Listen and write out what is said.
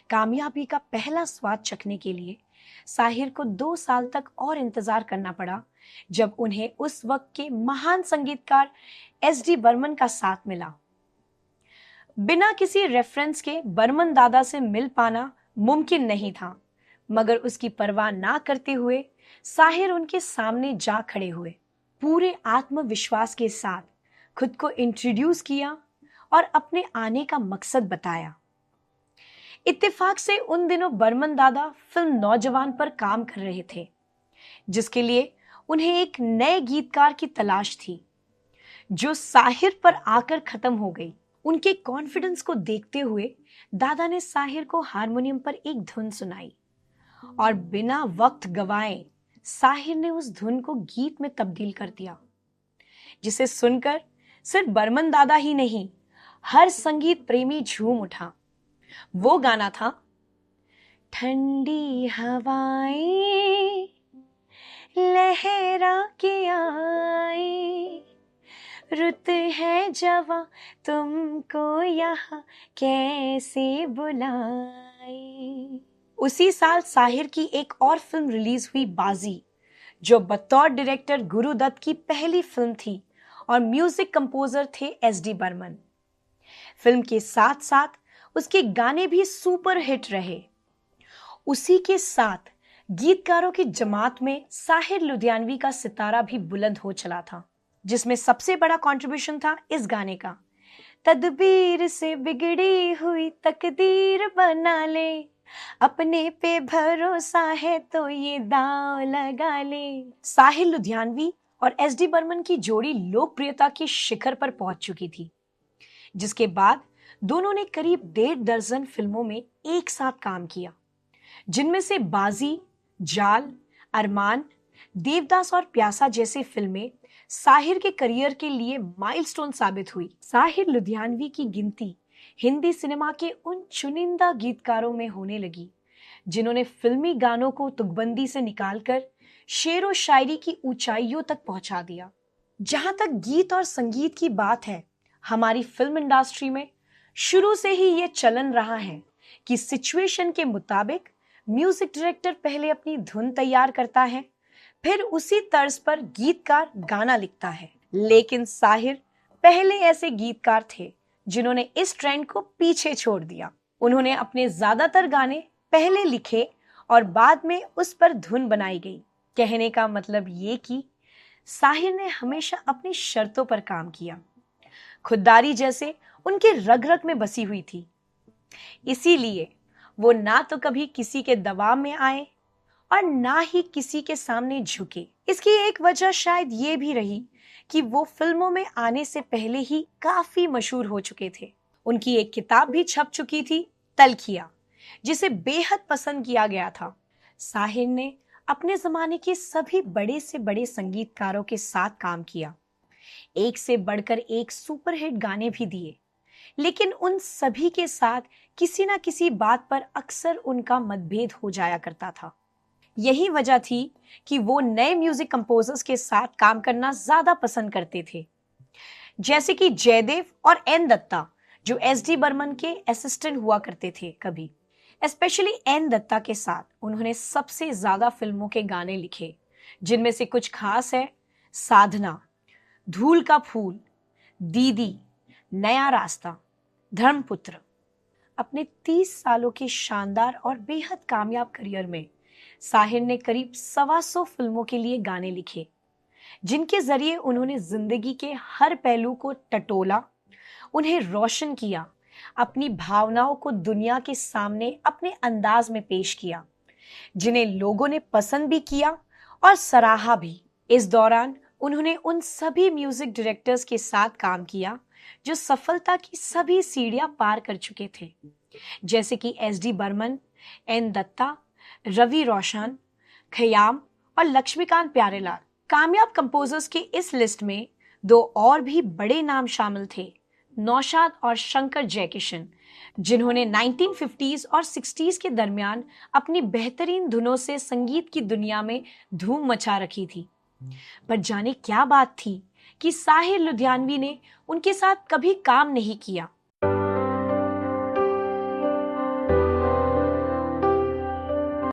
कामयाबी का पहला स्वाद चखने के लिए साहिर को 2 साल तक और इंतजार करना पड़ा, जब उन्हें उस वक्त के महान संगीतकार एस.डी. बर्मन का साथ मिला। बिना किसी रेफरेंस के बर्मन दादा से मिल पाना मुमकिन नहीं था, मगर उसकी परवाह ना करते हुए साहिर उनके सामने जा खड़े हुए। पूरे आत्मविश्वास के साथ खुद को इंट्रोड्यूस किया और अपने आने का मकसद बताया। इत्तेफाक से उन दिनों बर्मन दादा फिल्म नौजवान पर काम कर रहे थे, जिसके लिए उन्हें एक नए गीतकार की तलाश थी, जो साहिर पर आकर खत्म हो गई। उनके कॉन्फिडेंस को देखते हुए दादा ने साहिर को हारमोनियम पर एक धुन सुनाई और बिना वक्त गवाए साहिर ने उस धुन को गीत में तब्दील कर दिया, जिसे सुनकर सिर्फ बर्मन दादा ही नहीं, हर संगीत प्रेमी झूम उठा। वो गाना था, ठंडी हवाएं लहरा के आई, रुत है जवां तुमको यहाँ कैसे बुलाई। उसी साल साहिर की एक और फिल्म रिलीज हुई, बाजी, जो बतौर डायरेक्टर गुरुदत्त की पहली फिल्म थी और म्यूजिक कंपोजर थे एस.डी. बर्मन। फिल्म के साथ साथ उसके गाने भी सुपर हिट रहे। उसी के साथ गीतकारों की जमात में साहिर लुधियानवी का सितारा भी बुलंद हो चला था, जिसमें सबसे बड़ा कंट्रीब्यूशन था इस गाने का, तदबीर से बिगड़ी हुई तकदीर बना ले, अपने पे भरोसा है तो ये दांव लगा ले। साहिर लुधियानवी और एस.डी. बर्मन की जोड़ी लोकप्रियता के शिखर पर पहुंच चुकी थी, जिसके बाद दोनों ने करीब 1.5 दर्जन फिल्मों में एक साथ काम किया, जिनमें से बाजी, जाल, अरमान, देवदास और प्यासा जैसी फिल्में साहिर के करियर के लिए माइलस्टोन साबित हुई। साहिर लुधियानवी की गिनती हिंदी सिनेमा के उन चुनिंदा गीतकारों में होने लगी, जिन्होंने फिल्मी गानों को तुकबंदी से निकालकर शेर व शायरी की ऊंचाइयों तक पहुंचा दिया। जहां तक गीत और संगीत की बात है, हमारी फिल्म इंडस्ट्री में शुरू से ही यह चलन रहा है कि सिचुएशन के मुताबिक म्यूजिक डायरेक्टर पहले अपनी धुन तैयार करता है, फिर उसी तर्ज पर गीतकार गाना लिखता है। लेकिन साहिर पहले ऐसे गीतकार थे जिन्होंने इस ट्रेंड को पीछे छोड़ दिया। उन्होंने अपने ज्यादातर गाने पहले लिखे और बाद में उस पर धुन बनाई गई। कहने का मतलब ये कि साहिर ने हमेशा अपनी शर्तों पर काम किया। खुददारी जैसे उनके रग रग में बसी हुई थी, इसीलिए वो ना तो कभी किसी के दबाव में आए और ना ही किसी के सामने झुके। इसकी एक वजह शायद ये भी रही कि वो फिल्मों में आने से पहले ही काफी मशहूर हो चुके थे। उनकी एक किताब भी छप चुकी थी, तलखिया, जिसे बेहद पसंद किया गया था। साहिर ने अपने जमाने के सभी बड़े से बड़े संगीतकारों के साथ काम किया, एक से बढ़कर एक सुपरहिट गाने भी दिए, लेकिन उन सभी के साथ किसी ना किसी बात पर अक्सर उनका मतभेद हो जाया करता था। यही वजह थी कि वो नए म्यूजिक कंपोजर्स के साथ काम करना ज्यादा पसंद करते थे, जैसे कि जयदेव और एन दत्ता, जो एस.डी. बर्मन के असिस्टेंट हुआ करते थे। कभी स्पेशली एन दत्ता के साथ उन्होंने सबसे ज्यादा फिल्मों के गाने लिखे, जिनमें से कुछ खास है, साधना, धूल का फूल, दीदी, नया रास्ता, धर्मपुत्र। अपने 30 सालों के शानदार और बेहद कामयाब करियर में साहिर ने करीब 125 फिल्मों के लिए गाने लिखे, जिनके जरिए उन्होंने जिंदगी के हर पहलू को टटोला, उन्हें रोशन किया, अपनी भावनाओं को दुनिया के सामने अपने अंदाज में पेश किया, जिन्हें लोगों ने पसंद भी किया और सराहा भी। इस दौरान उन्होंने उन सभी म्यूजिक डायरेक्टर्स के साथ काम किया जो सफलता की सभी सीढ़ियां पार कर चुके थे, जैसे कि एस.डी. बर्मन, एन दत्ता, रवि रोशन, खयाम और लक्ष्मीकांत प्यारेलाल। कामयाब कंपोजर्स की इस लिस्ट में 2 और भी बड़े नाम शामिल थे, नौशाद और शंकर जयकिशन, जिन्होंने 1950s और 60s के दरमियान अपनी बेहतरीन धुनों से संगीत की दुनिया में धूम मचा रखी थी। पर जाने क्या बात थी कि साहिर लुधियानवी ने उनके साथ कभी काम नहीं किया।